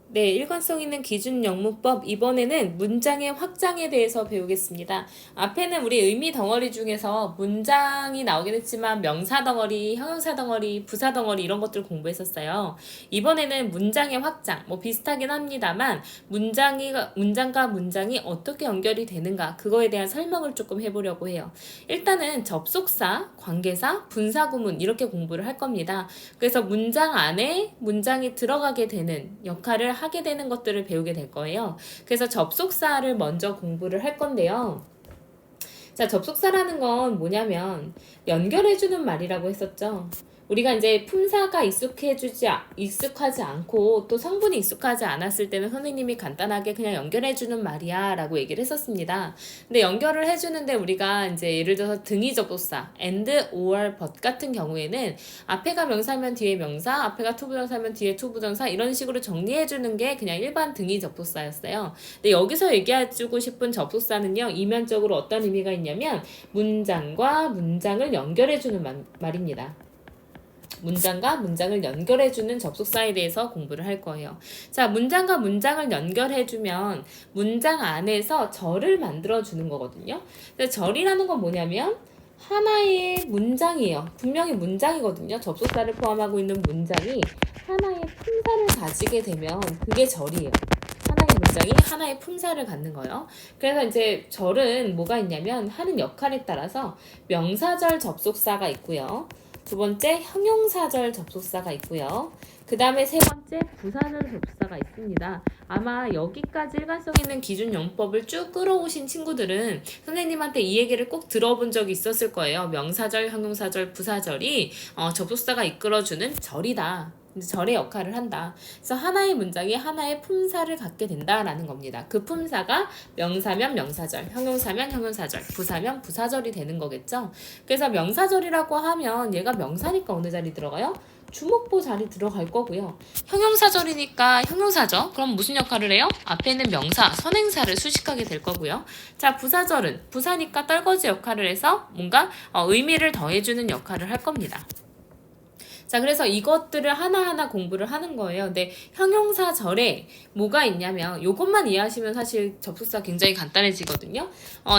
네, 일관성 있는 기준 영문법 이번에는 문장의 확장에 대해서 배우겠습니다. 앞에는 우리 의미 덩어리 중에서 문장이 나오긴 했지만 명사 덩어리, 형용사 덩어리, 부사 덩어리 이런 것들 공부했었어요. 이번에는 문장의 확장, 뭐 비슷하긴 합니다만 문장과 문장이 어떻게 연결이 되는가 그거에 대한 설명을 조금 해보려고 해요. 일단은 접속사, 관계사, 분사구문 이렇게 공부를 할 겁니다. 그래서 문장 안에 문장이 들어가게 되는 역할을 하게 되는 것들을 배우게 될 거예요. 그래서 접속사를 먼저 공부를 할 건데요. 자, 접속사라는 건 뭐냐면 연결해주는 말이라고 했었죠. 우리가 이제 품사가 익숙하지 않고 또 성분이 익숙하지 않았을 때는 선생님이 간단하게 그냥 연결해주는 말이야 라고 얘기를 했었습니다. 근데 연결을 해주는데 우리가 이제 예를 들어서 등위 접속사 and, or, but 같은 경우에는 앞에가 명사면 뒤에 명사, 앞에가 투부정사면 뒤에 투부정사 이런 식으로 정리해주는 게 그냥 일반 등위 접속사였어요. 근데 여기서 얘기해주고 싶은 접속사는요, 이면적으로 어떤 의미가 있냐면 문장과 문장을 연결해주는 말입니다. 문장과 문장을 연결해주는 접속사에 대해서 공부를 할 거예요. 자, 문장과 문장을 연결해주면 문장 안에서 절을 만들어주는 거거든요. 절이라는 건 뭐냐면 하나의 문장이에요. 분명히 문장이거든요. 접속사를 포함하고 있는 문장이 하나의 품사를 가지게 되면 그게 절이에요. 하나의 문장이 하나의 품사를 갖는 거예요. 그래서 이제 절은 뭐가 있냐면 하는 역할에 따라서 명사절 접속사가 있고요. 두 번째 형용사절 접속사가 있고요. 그 다음에 세 번째 부사절 접속사가 있습니다. 아마 여기까지 일관성 있는 기준 영법을 쭉 끌어오신 친구들은 선생님한테 이 얘기를 꼭 들어본 적이 있었을 거예요. 명사절, 형용사절, 부사절이 접속사가 이끌어주는 절이다. 절의 역할을 한다. 그래서 하나의 문장이 하나의 품사를 갖게 된다라는 겁니다. 그 품사가 명사면 명사절, 형용사면 형용사절, 부사면 부사절이 되는 거겠죠. 그래서 명사절이라고 하면 얘가 명사니까 어느 자리 들어가요? 주목보 자리 들어갈 거고요. 형용사절이니까 형용사죠. 그럼 무슨 역할을 해요? 앞에는 명사, 선행사를 수식하게 될 거고요. 자, 부사절은 부사니까 떨거지 역할을 해서 뭔가 의미를 더해주는 역할을 할 겁니다. 자, 그래서 이것들을 하나하나 공부를 하는 거예요. 근데 형용사절에 뭐가 있냐면 요것만 이해하시면 사실 접속사 굉장히 간단해지거든요.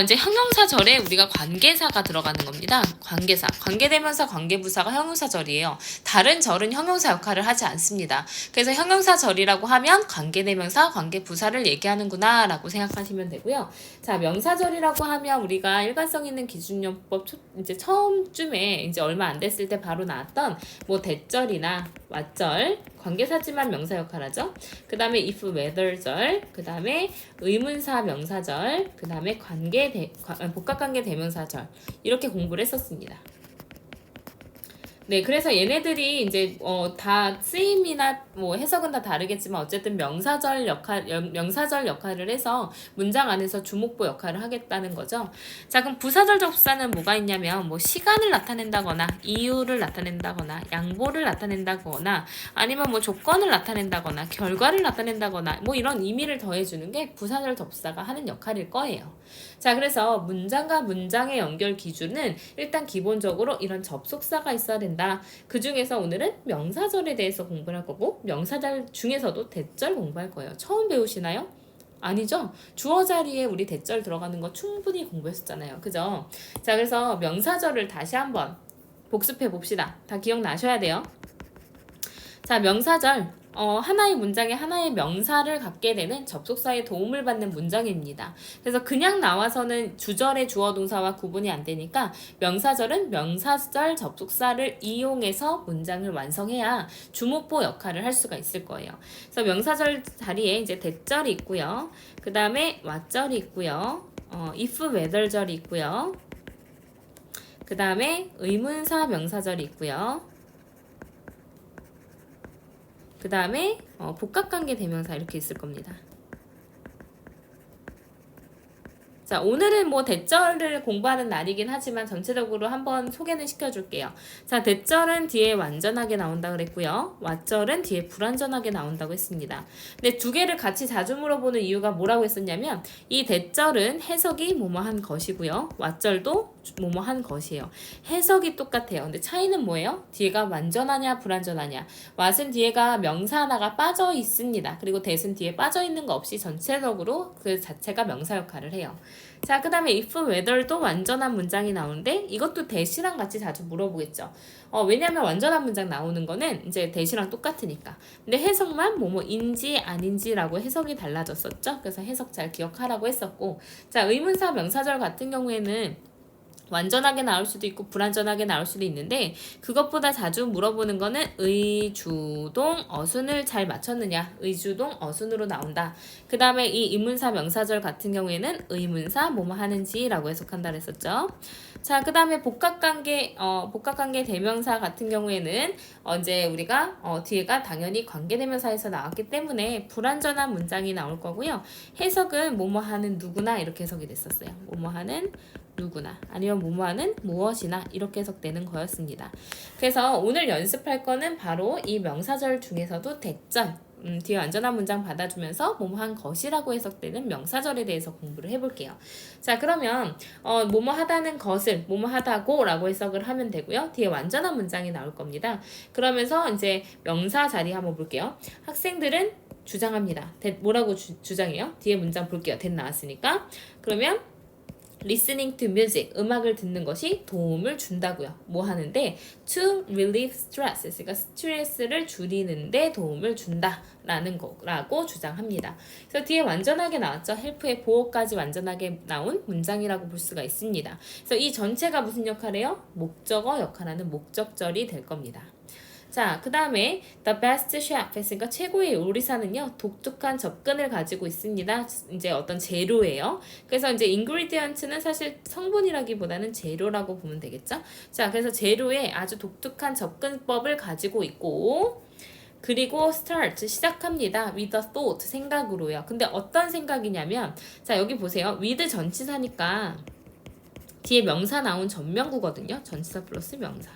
이제 형용사절에 우리가 관계사가 들어가는 겁니다. 관계사. 관계대명사, 관계부사가 형용사절이에요. 다른 절은 형용사 역할을 하지 않습니다. 그래서 형용사절이라고 하면 관계대명사, 관계부사를 얘기하는구나 라고 생각하시면 되고요. 자, 명사절이라고 하면 우리가 일관성 있는 기준용법 이제 처음쯤에 이제 얼마 안 됐을 때 바로 나왔던 뭐 대절이나 왓절, 관계사지만 명사 역할하죠. 그 다음에 if, whether절, 그 다음에 의문사 명사절, 그 다음에 복합관계 대명사절 이렇게 공부를 했었습니다. 네, 그래서 얘네들이 이제 다 쓰임이나 뭐 해석은 다 다르겠지만 어쨌든 명사절 역할을 해서 문장 안에서 주목보 역할을 하겠다는 거죠. 자, 그럼 부사절 접사는 뭐가 있냐면 뭐 시간을 나타낸다거나 이유를 나타낸다거나 양보를 나타낸다거나 아니면 뭐 조건을 나타낸다거나 결과를 나타낸다거나 뭐 이런 의미를 더해주는 게 부사절 접사가 하는 역할일 거예요. 자, 그래서 문장과 문장의 연결 기준은 일단 기본적으로 이런 접속사가 있어야 된다. 그 중에서 오늘은 명사절에 대해서 공부를 할 거고 명사절 중에서도 대절 공부할 거예요. 처음 배우시나요? 아니죠? 주어 자리에 우리 대절 들어가는 거 충분히 공부했었잖아요. 그죠? 자, 그래서 명사절을 다시 한번 복습해 봅시다. 다 기억나셔야 돼요. 자, 명사절. 하나의 문장에 하나의 명사를 갖게 되는 접속사의 도움을 받는 문장입니다. 그래서 그냥 나와서는 주절의 주어 동사와 구분이 안 되니까 명사절은 명사절 접속사를 이용해서 문장을 완성해야 주목보 역할을 할 수가 있을 거예요. 그래서 명사절 자리에 이제 대절이 있고요. 그 다음에 왓절이 있고요. if, whether절이 있고요. 그 다음에 의문사 명사절이 있고요. 그 다음에 복합관계 대명사 이렇게 있을 겁니다. 자, 오늘은 뭐 대절을 공부하는 날이긴 하지만 전체적으로 한번 소개는 시켜줄게요. 자, 대절은 뒤에 완전하게 나온다 그랬고요. 왓절은 뒤에 불완전하게 나온다고 했습니다. 근데 두 개를 같이 자주 물어보는 이유가 뭐라고 했었냐면 이 대절은 해석이 뭐뭐한 것이고요. 왓절도 뭐뭐한 것이에요. 해석이 똑같아요. 근데 차이는 뭐예요? 뒤에가 완전하냐 불완전하냐. 왓은 뒤에가 명사 하나가 빠져 있습니다. 그리고 that은 뒤에 빠져 있는 거 없이 전체적으로 그 자체가 명사 역할을 해요. 자, 그 다음에 if, whether도 완전한 문장이 나오는데 이것도 that이랑 같이 자주 물어보겠죠. 왜냐면 완전한 문장 나오는 거는 이제 that이랑 똑같으니까. 근데 해석만 뭐뭐인지 아닌지라고 해석이 달라졌었죠. 그래서 해석 잘 기억하라고 했었고, 자, 의문사 명사절 같은 경우에는 완전하게 나올 수도 있고 불완전하게 나올 수도 있는데 그것보다 자주 물어보는 거는 의주동 어순을 잘 맞췄느냐, 의주동 어순으로 나온다. 그 다음에 이 의문사 명사절 같은 경우에는 의문사 뭐뭐 하는지라고 해석한다 그랬었죠. 자, 그 다음에 복합관계 대명사 같은 경우에는 이제 우리가 뒤에가 당연히 관계대명사에서 나왔기 때문에 불완전한 문장이 나올 거고요. 해석은 뭐뭐 하는 누구나 이렇게 해석이 됐었어요. 뭐뭐 하는 누구나 아니면 뭐뭐하는 무엇이나 이렇게 해석되는 거였습니다. 그래서 오늘 연습할 거는 바로 이 명사절 중에서도 대절 뒤에 완전한 문장 받아주면서 뭐뭐한 것이라고 해석되는 명사절에 대해서 공부를 해볼게요. 자, 그러면 뭐뭐하다는 것을 뭐뭐하다고 라고 해석을 하면 되고요. 뒤에 완전한 문장이 나올 겁니다. 그러면서 이제 명사 자리 한번 볼게요. 학생들은 주장합니다. 뭐라고 주장해요? 뒤에 문장 볼게요. 나왔으니까. 그러면 listening to music, 음악을 듣는 것이 도움을 준다고요. 뭐 하는데? to relieve stress, 그러니까 스트레스를 줄이는데 도움을 준다라는 거라고 주장합니다. 그래서 뒤에 완전하게 나왔죠. help의 보어까지 완전하게 나온 문장이라고 볼 수가 있습니다. 그래서 이 전체가 무슨 역할이에요? 목적어 역할하는 목적절이 될 겁니다. 자, 그 다음에 the best chef 했으니까 최고의 요리사는요 독특한 접근을 가지고 있습니다. 이제 어떤 재료예요. 그래서 이제 ingredient는 사실 성분이라기보다는 재료라고 보면 되겠죠. 자, 그래서 재료에 아주 독특한 접근법을 가지고 있고, 그리고 start 시작합니다. with a thought 생각으로요. 근데 어떤 생각이냐면, 자, 여기 보세요. with 전치사니까 뒤에 명사 나온 전명구거든요. 전치사 플러스 명사.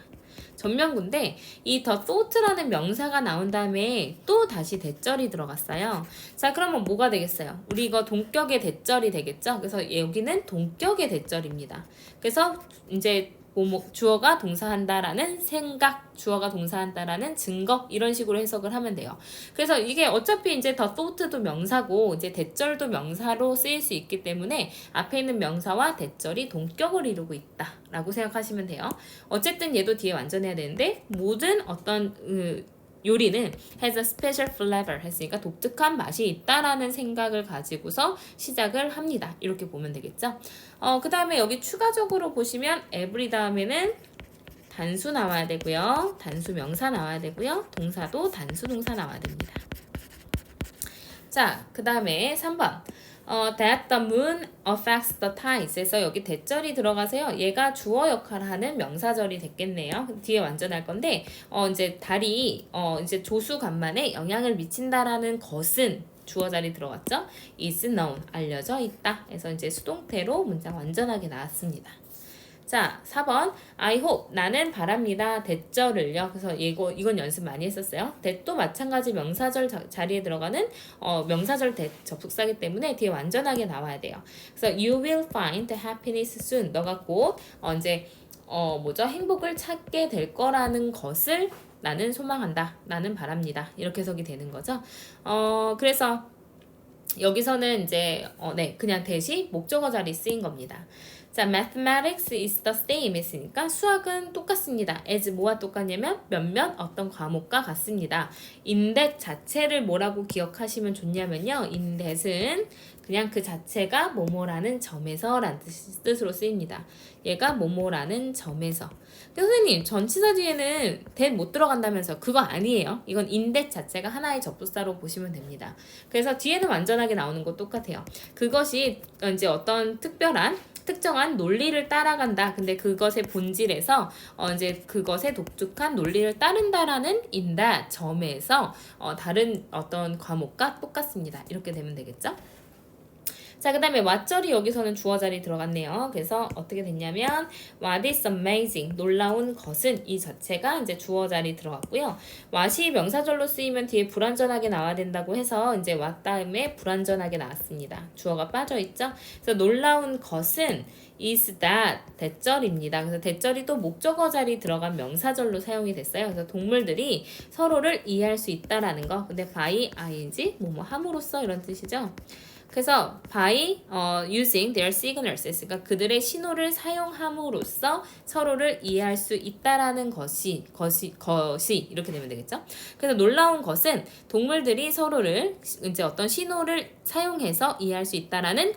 전명구인데 이 the thought라는 명사가 나온 다음에 또 다시 대절이 들어갔어요. 자, 그러면 뭐가 되겠어요? 우리 이거 동격의 대절이 되겠죠? 그래서 여기는 동격의 대절입니다. 그래서 이제 주어가 동사한다라는 생각, 주어가 동사한다라는 증거 이런 식으로 해석을 하면 돼요. 그래서 이게 어차피 이제 the thought도 명사고 이제 대절도 명사로 쓰일 수 있기 때문에 앞에 있는 명사와 대절이 동격을 이루고 있다라고 생각하시면 돼요. 어쨌든 얘도 뒤에 완전해야 되는데 모든 어떤 요리는 has a special flavor 했으니까 독특한 맛이 있다라는 생각을 가지고서 시작을 합니다. 이렇게 보면 되겠죠. 그 다음에 여기 추가적으로 보시면 every 다음에는 단수 나와야 되고요. 단수 명사 나와야 되고요. 동사도 단수 동사 나와야 됩니다. 자, 그 다음에 3번. that the moon affects the tides. 그래서 여기 대절이 들어가세요. 얘가 주어 역할을 하는 명사절이 됐겠네요. 뒤에 완전할 건데, 이제 달이, 이제 조수간만에 영향을 미친다라는 것은 주어 자리 들어갔죠? is known. 알려져 있다. 그래서 이제 수동태로 문장 완전하게 나왔습니다. 자, 4번. I hope. 나는 바랍니다. 대절을요. 그래서 이건 연습 많이 했었어요. that도 마찬가지 명사절 자리에 들어가는 명사절 접속사기 때문에 뒤에 완전하게 나와야 돼요. 그래서 you will find happiness soon. 너가 곧 이제 행복을 찾게 될 거라는 것을 나는 소망한다. 나는 바랍니다. 이렇게 해석이 되는 거죠. 그래서 여기서는 이제 그냥 that이 목적어 자리 쓰인 겁니다. 자, mathematics is the same 했으니까 수학은 똑같습니다. as 뭐와 똑같냐면 몇몇 어떤 과목과 같습니다. in that 자체를 뭐라고 기억하시면 좋냐면요. in that은 그냥 그 자체가 뭐뭐라는 점에서 라는 뜻으로 쓰입니다. 얘가 뭐뭐라는 점에서. 선생님, 전치사 뒤에는 that 못 들어간다면서 그거 아니에요. 이건 in that 자체가 하나의 접속사로 보시면 됩니다. 그래서 뒤에는 완전하게 나오는 거 똑같아요. 그것이 이제 어떤 특정한 논리를 따라간다. 근데 그것의 본질에서 이제 그것의 독특한 논리를 따른다라는 in that 점에서 다른 어떤 과목과 똑같습니다. 이렇게 되면 되겠죠? 자, 그 다음에 what절이 여기서는 주어 자리 들어갔네요. 그래서 어떻게 됐냐면 what is amazing, 놀라운 것은 이 자체가 이제 주어 자리 들어갔고요. what이 명사절로 쓰이면 뒤에 불완전하게 나와야 된다고 해서 이제 what 다음에 불완전하게 나왔습니다. 주어가 빠져있죠. 그래서 놀라운 것은 is that 대절입니다. 그래서 대절이 또 목적어 자리 들어간 명사절로 사용이 됐어요. 그래서 동물들이 서로를 이해할 수 있다라는 거. 근데 by ing 뭐뭐 함으로써 이런 뜻이죠. 그래서 by using their signals, 그러니까 그들의 신호를 사용함으로써 서로를 이해할 수 있다라는 것이 이렇게 되면 되겠죠. 그래서 놀라운 것은 동물들이 서로를 이제 어떤 신호를 사용해서 이해할 수 있다라는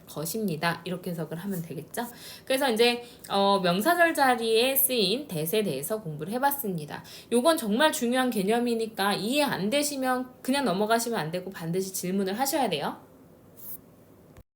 것입니다. 이렇게 해석을 하면 되겠죠. 그래서 이제 명사절 자리에 쓰인 that에 대해서 공부를 해봤습니다. 요건 정말 중요한 개념이니까 이해 안 되시면 그냥 넘어가시면 안 되고 반드시 질문을 하셔야 돼요.